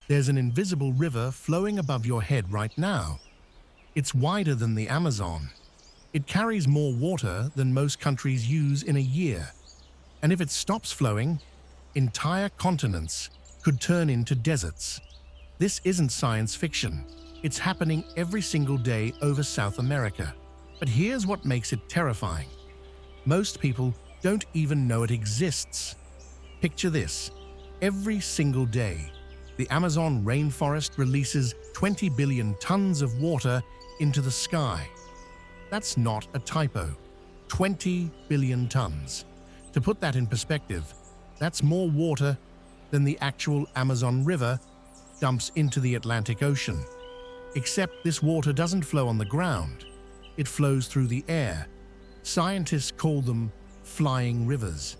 There's an invisible river flowing above your head right now. It's wider than the Amazon. It carries more water than most countries use in a year. And if it stops flowing, entire continents could turn into deserts. This isn't science fiction. It's happening every single day over South America. But here's what makes it terrifying. Most people don't even know it exists. Picture this. Every single day, the Amazon rainforest releases 20 billion tons of water into the sky. That's not a typo. 20 billion tons. To put that in perspective, that's more water than the actual Amazon River dumps into the Atlantic Ocean. Except this water doesn't flow on the ground. It flows through the air. Scientists call them flying rivers.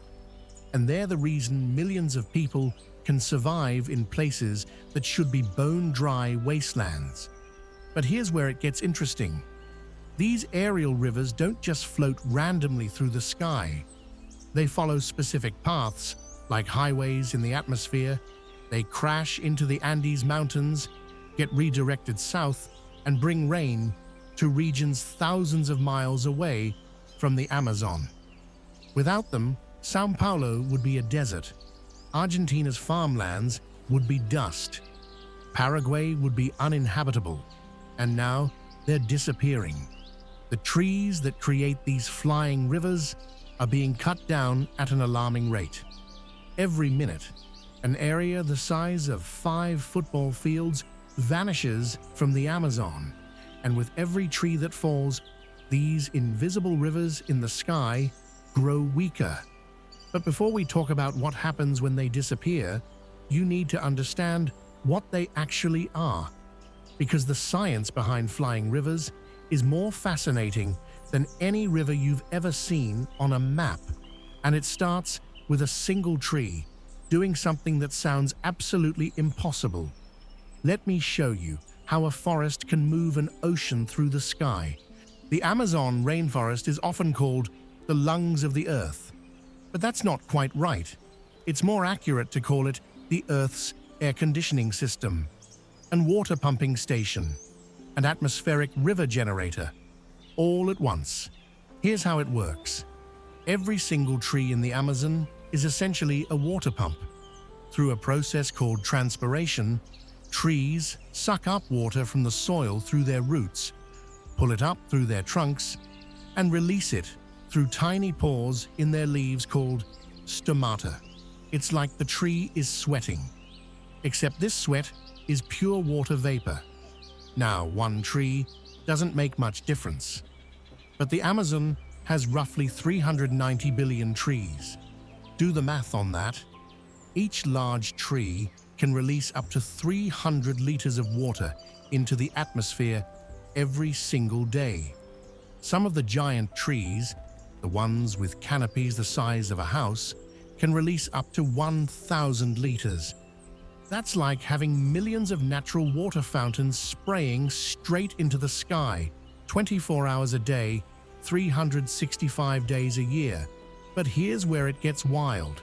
And they're the reason millions of people can survive in places that should be bone-dry wastelands. But here's where it gets interesting. These aerial rivers don't just float randomly through the sky. They follow specific paths, like highways in the atmosphere. They crash into the Andes Mountains, get redirected south, and bring rain to regions thousands of miles away from the Amazon. Without them, São Paulo would be a desert. Argentina's farmlands would be dust. Paraguay would be uninhabitable. And now they're disappearing. The trees that create these flying rivers are being cut down at an alarming rate. Every minute, an area the size of 5 football fields vanishes from the Amazon, and with every tree that falls, these invisible rivers in the sky grow weaker. But before we talk about what happens when they disappear, you need to understand what they actually are, because the science behind flying rivers is more fascinating than any river you've ever seen on a map. And it starts with a single tree doing something that sounds absolutely impossible. Let me show you how a forest can move an ocean through the sky. The Amazon rainforest is often called the lungs of the earth. But that's not quite right. It's more accurate to call it the Earth's air conditioning system, and water pumping station, and atmospheric river generator, all at once. Here's how it works. Every single tree in the Amazon is essentially a water pump. Through a process called transpiration, trees suck up water from the soil through their roots, pull it up through their trunks, and release it through tiny pores in their leaves called stomata. It's like the tree is sweating. Except this sweat is pure water vapor. Now, one tree doesn't make much difference. But the Amazon has roughly 390 billion trees. Do the math on that. Each large tree can release up to 300 liters of water into the atmosphere every single day. Some of the giant trees, the ones with canopies the size of a house, can release up to 1,000 liters. That's like having millions of natural water fountains spraying straight into the sky, 24 hours a day, 365 days a year. But here's where it gets wild.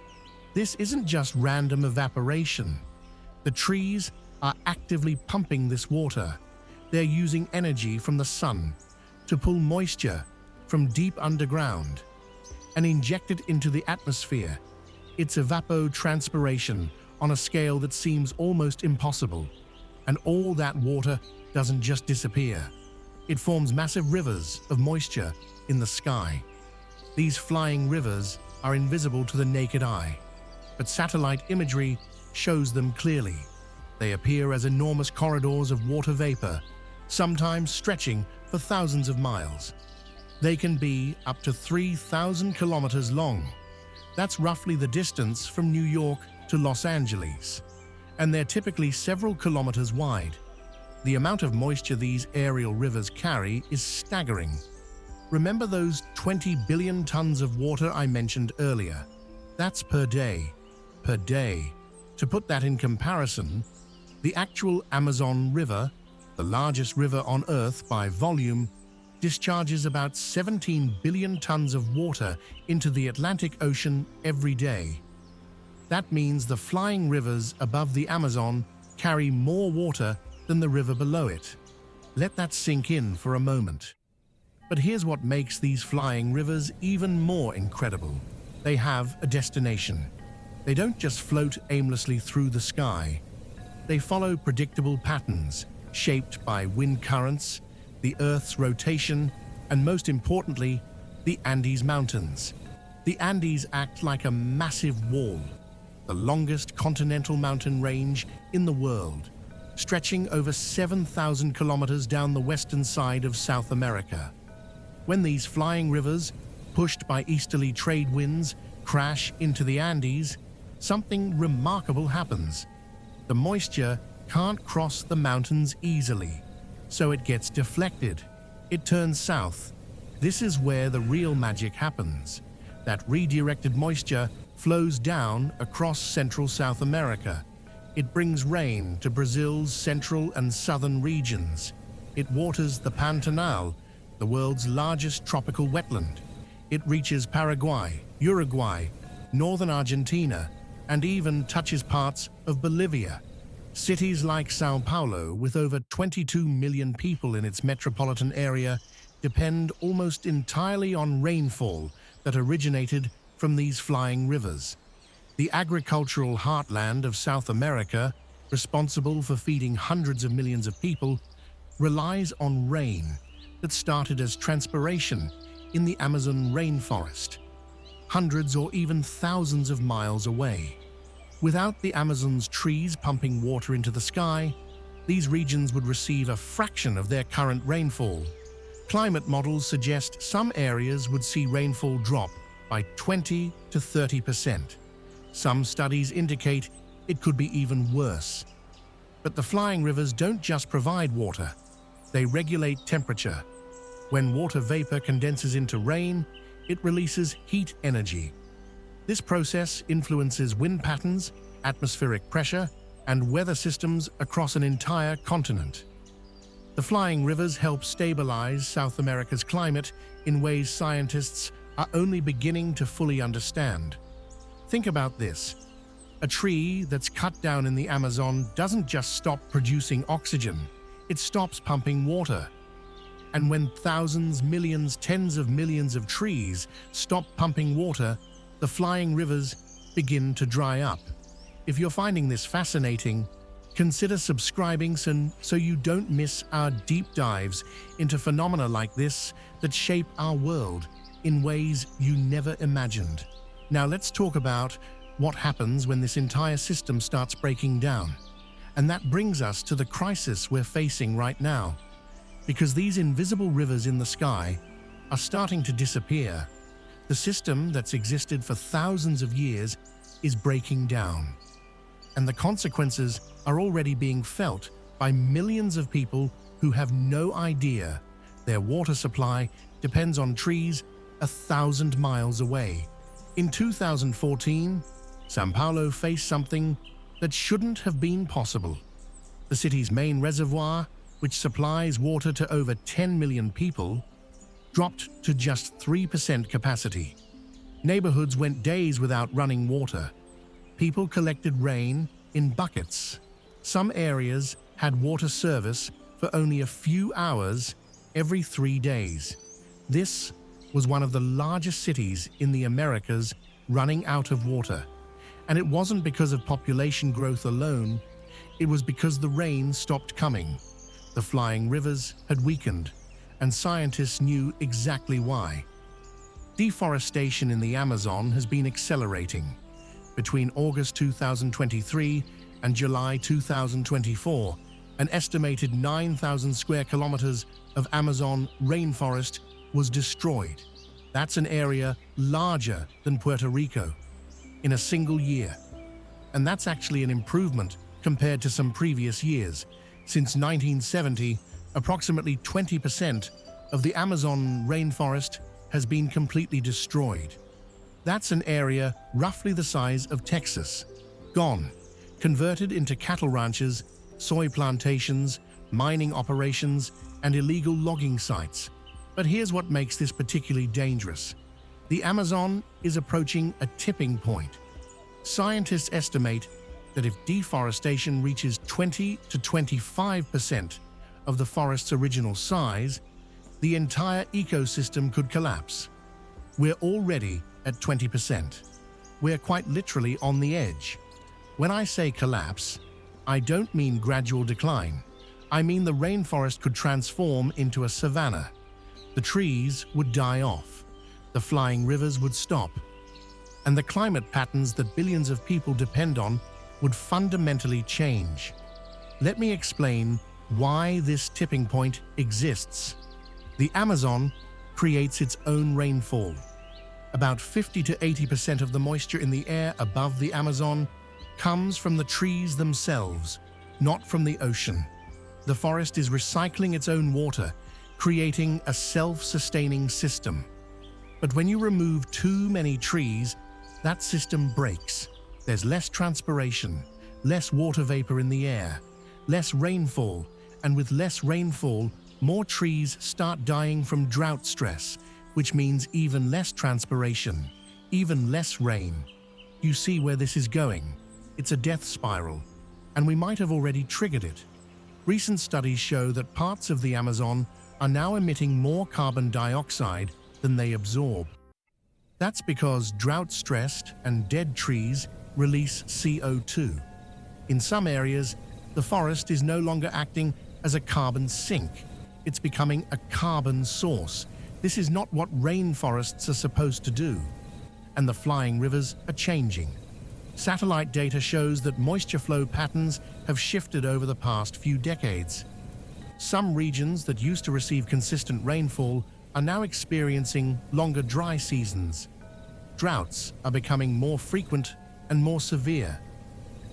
This isn't just random evaporation. The trees are actively pumping this water. They're using energy from the sun to pull moisture from deep underground and inject it into the atmosphere. It's evapotranspiration on a scale that seems almost impossible. And all that water doesn't just disappear. It forms massive rivers of moisture in the sky. These flying rivers are invisible to the naked eye, but satellite imagery shows them clearly. They appear as enormous corridors of water vapor, sometimes stretching for thousands of miles. They can be up to 3,000 kilometers long. That's roughly the distance from New York to Los Angeles, and they're typically several kilometers wide. The amount of moisture these aerial rivers carry is staggering. Remember those 20 billion tons of water I mentioned earlier? That's per day. Per day. To put that in comparison, the actual Amazon River, the largest river on Earth by volume, discharges about 17 billion tons of water into the Atlantic Ocean every day. That means the flying rivers above the Amazon carry more water than the river below it. Let that sink in for a moment. But here's what makes these flying rivers even more incredible. They have a destination. They don't just float aimlessly through the sky. They follow predictable patterns, shaped by wind currents, the Earth's rotation, and most importantly, the Andes Mountains. The Andes act like a massive wall, the longest continental mountain range in the world, stretching over 7,000 kilometers down the western side of South America. When these flying rivers, pushed by easterly trade winds, crash into the Andes, something remarkable happens. The moisture can't cross the mountains easily, so it gets deflected. It turns south. This is where the real magic happens. That redirected moisture flows down across central South America. It brings rain to Brazil's central and southern regions. It waters the Pantanal, the world's largest tropical wetland. It reaches Paraguay, Uruguay, northern Argentina, and even touches parts of Bolivia. Cities like São Paulo, with over 22 million people in its metropolitan area, depend almost entirely on rainfall that originated from these flying rivers. The agricultural heartland of South America, responsible for feeding hundreds of millions of people, relies on rain that started as transpiration in the Amazon rainforest, hundreds or even thousands of miles away. Without the Amazon's trees pumping water into the sky, these regions would receive a fraction of their current rainfall. Climate models suggest some areas would see rainfall drop by 20 to 30%. Some studies indicate it could be even worse. But the flying rivers don't just provide water, they regulate temperature. When water vapor condenses into rain, it releases heat energy. This process influences wind patterns, atmospheric pressure, and weather systems across an entire continent. The flying rivers help stabilize South America's climate in ways scientists are only beginning to fully understand. Think about this. A tree that's cut down in the Amazon doesn't just stop producing oxygen, it stops pumping water. And when thousands, millions, tens of millions of trees stop pumping water, the flying rivers begin to dry up. If you're finding this fascinating, consider subscribing so you don't miss our deep dives into phenomena like this that shape our world in ways you never imagined. Now let's talk about what happens when this entire system starts breaking down. And that brings us to the crisis we're facing right now. Because these invisible rivers in the sky are starting to disappear. The system that's existed for thousands of years is breaking down. And the consequences are already being felt by millions of people who have no idea their water supply depends on trees 1,000 miles away. In 2014, São Paulo faced something that shouldn't have been possible. The city's main reservoir, which supplies water to over 10 million people, dropped to just 3% capacity. Neighborhoods went days without running water. People collected rain in buckets. Some areas had water service for only a few hours every 3 days. This was one of the largest cities in the Americas running out of water. And it wasn't because of population growth alone, it was because the rain stopped coming. The flying rivers had weakened, and scientists knew exactly why. Deforestation in the Amazon has been accelerating. Between August 2023 and July 2024, an estimated 9,000 square kilometers of Amazon rainforest was destroyed. That's an area larger than Puerto Rico in a single year. And that's actually an improvement compared to some previous years. Since 1970, approximately 20% of the Amazon rainforest has been completely destroyed. That's an area roughly the size of Texas, gone, converted into cattle ranches, soy plantations, mining operations, and illegal logging sites. But here's what makes this particularly dangerous. The Amazon is approaching a tipping point. Scientists estimate that if deforestation reaches 20 to 25% of the forest's original size, the entire ecosystem could collapse. We're already at 20%. We're quite literally on the edge. When I say collapse, I don't mean gradual decline. I mean the rainforest could transform into a savanna. The trees would die off. The flying rivers would stop. And the climate patterns that billions of people depend on would fundamentally change. Let me explain why this tipping point exists. The Amazon creates its own rainfall. About 50 to 80% of the moisture in the air above the Amazon comes from the trees themselves, not from the ocean. The forest is recycling its own water, creating a self-sustaining system. But when you remove too many trees, that system breaks. There's less transpiration, less water vapor in the air, less rainfall, and with less rainfall, more trees start dying from drought stress, which means even less transpiration, even less rain. You see where this is going? It's a death spiral, and we might have already triggered it. Recent studies show that parts of the Amazon are now emitting more carbon dioxide than they absorb. That's because drought-stressed and dead trees release CO2. In some areas, the forest is no longer acting as a carbon sink. It's becoming a carbon source. This is not what rainforests are supposed to do. And the flying rivers are changing. Satellite data shows that moisture flow patterns have shifted over the past few decades. Some regions that used to receive consistent rainfall are now experiencing longer dry seasons. Droughts are becoming more frequent and more severe.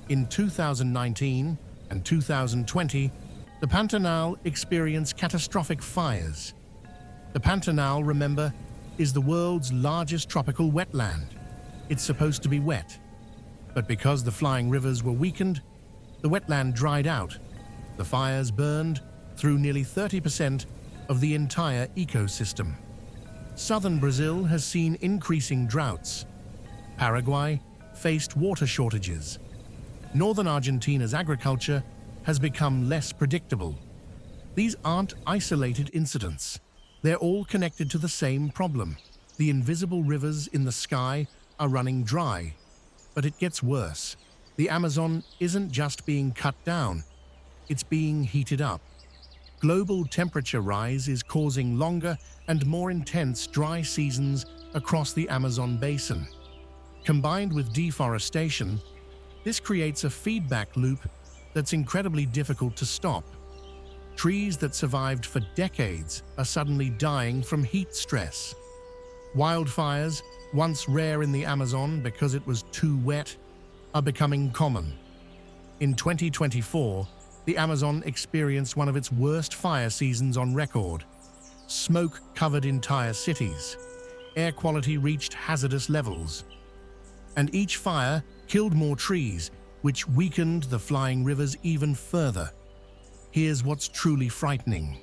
In 2019 and 2020, the Pantanal experienced catastrophic fires. The Pantanal, remember, is the world's largest tropical wetland. It's supposed to be wet. But because the flying rivers were weakened, the wetland dried out. The fires burned through nearly 30% of the entire ecosystem. Southern Brazil has seen increasing droughts. Paraguay faced water shortages. Northern Argentina's agriculture has become less predictable. These aren't isolated incidents. They're all connected to the same problem. The invisible rivers in the sky are running dry. But it gets worse. The Amazon isn't just being cut down, it's being heated up. Global temperature rise is causing longer and more intense dry seasons across the Amazon basin. Combined with deforestation, this creates a feedback loop that's incredibly difficult to stop. Trees that survived for decades are suddenly dying from heat stress. Wildfires, once rare in the Amazon because it was too wet, are becoming common. In 2024, the Amazon experienced one of its worst fire seasons on record. Smoke covered entire cities. Air quality reached hazardous levels. And each fire killed more trees, which weakened the flying rivers even further. Here's what's truly frightening.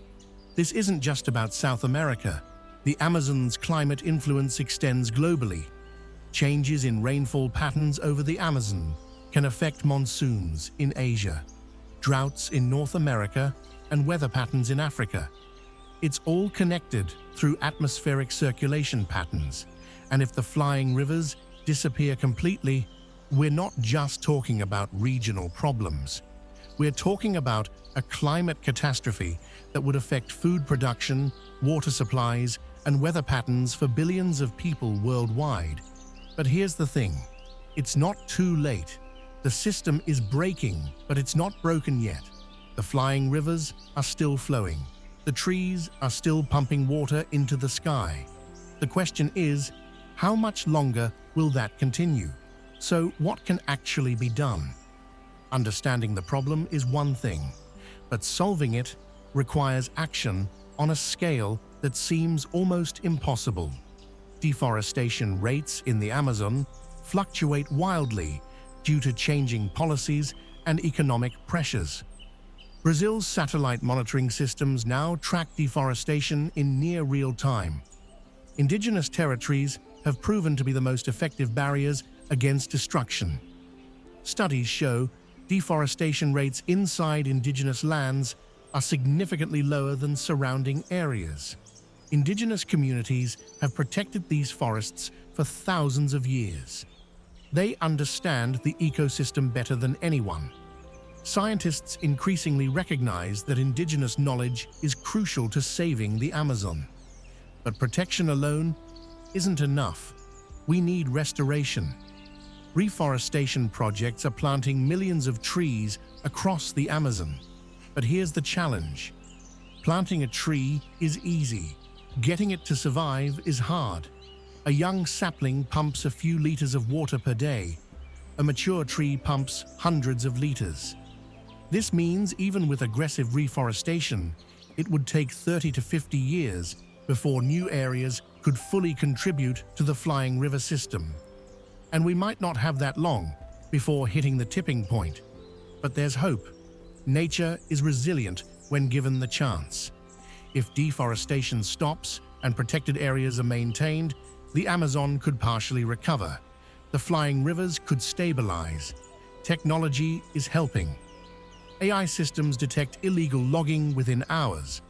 This isn't just about South America. The Amazon's climate influence extends globally. Changes in rainfall patterns over the Amazon can affect monsoons in Asia, droughts in North America, and weather patterns in Africa. It's all connected through atmospheric circulation patterns, and if the flying rivers disappear completely, we're not just talking about regional problems. We're talking about a climate catastrophe that would affect food production, water supplies, and weather patterns for billions of people worldwide. But here's the thing, it's not too late. The system is breaking, but it's not broken yet. The flying rivers are still flowing. The trees are still pumping water into the sky. The question is, how much longer will that continue? So what can actually be done? Understanding the problem is one thing, but solving it requires action on a scale that seems almost impossible. Deforestation rates in the Amazon fluctuate wildly due to changing policies and economic pressures. Brazil's satellite monitoring systems now track deforestation in near real time. Indigenous territories have proven to be the most effective barriers against destruction. Studies show deforestation rates inside indigenous lands are significantly lower than surrounding areas. Indigenous communities have protected these forests for thousands of years. They understand the ecosystem better than anyone. Scientists increasingly recognize that indigenous knowledge is crucial to saving the Amazon. But protection alone isn't enough. We need restoration. Reforestation projects are planting millions of trees across the Amazon. But here's the challenge. Planting a tree is easy. Getting it to survive is hard. A young sapling pumps a few liters of water per day. A mature tree pumps hundreds of liters. This means even with aggressive reforestation, it would take 30 to 50 years before new areas could fully contribute to the flying river system. And we might not have that long before hitting the tipping point. But there's hope. Nature is resilient when given the chance. If deforestation stops and protected areas are maintained, the Amazon could partially recover. The flying rivers could stabilize. Technology is helping. AI systems detect illegal logging within hours.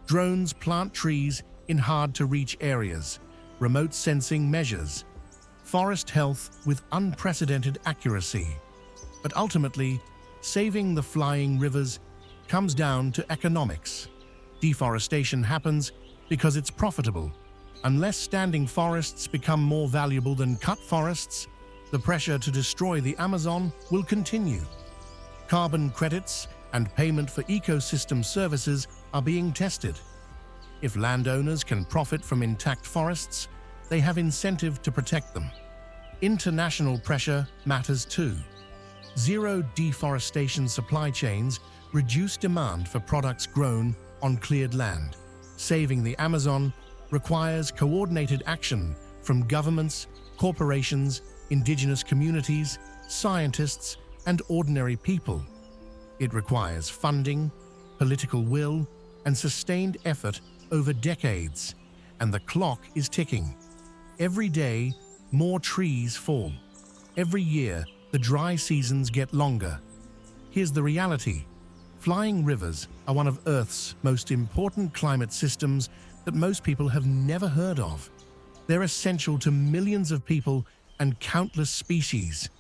Drones plant trees in hard-to-reach areas. Remote sensing measures forest health with unprecedented accuracy. But ultimately, saving the flying rivers comes down to economics. Deforestation happens because it's profitable. Unless standing forests become more valuable than cut forests, the pressure to destroy the Amazon will continue. Carbon credits and payment for ecosystem services are being tested. If landowners can profit from intact forests, they have incentive to protect them. International pressure matters too. Zero deforestation supply chains reduce demand for products grown on cleared land. Saving the Amazon requires coordinated action from governments, corporations, indigenous communities, scientists, and ordinary people. It requires funding, political will, and sustained effort over decades, and the clock is ticking. Every day, more trees fall. Every year, the dry seasons get longer. Here's the reality. Flying rivers are one of Earth's most important climate systems that most people have never heard of. They're essential to millions of people and countless species,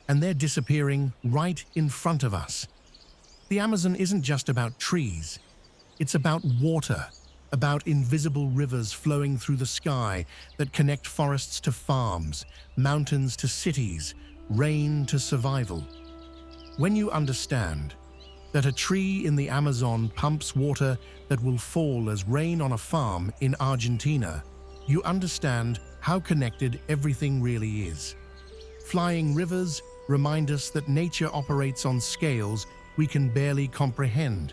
and they're disappearing right in front of us. The Amazon isn't just about trees. It's about water, about invisible rivers flowing through the sky that connect forests to farms, mountains to cities, rain to survival. When you understand that a tree in the Amazon pumps water that will fall as rain on a farm in Argentina, you understand how connected everything really is. Flying rivers remind us that nature operates on scales we can barely comprehend.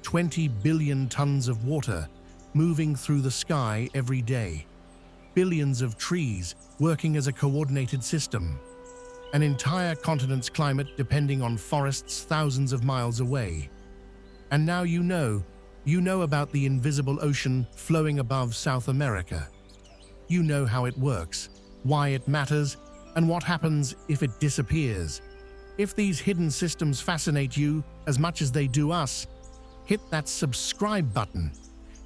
20 billion tons of water moving through the sky every day. Billions of trees working as a coordinated system. An entire continent's climate depending on forests thousands of miles away. And now you know about the invisible ocean flowing above South America. You know how it works, why it matters, and what happens if it disappears. If these hidden systems fascinate you as much as they do us, hit that subscribe button,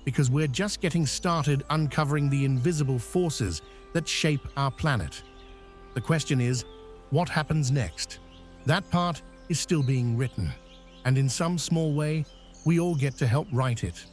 because we're just getting started uncovering the invisible forces that shape our planet. The question is, what happens next? That part is still being written, and in some small way, we all get to help write it.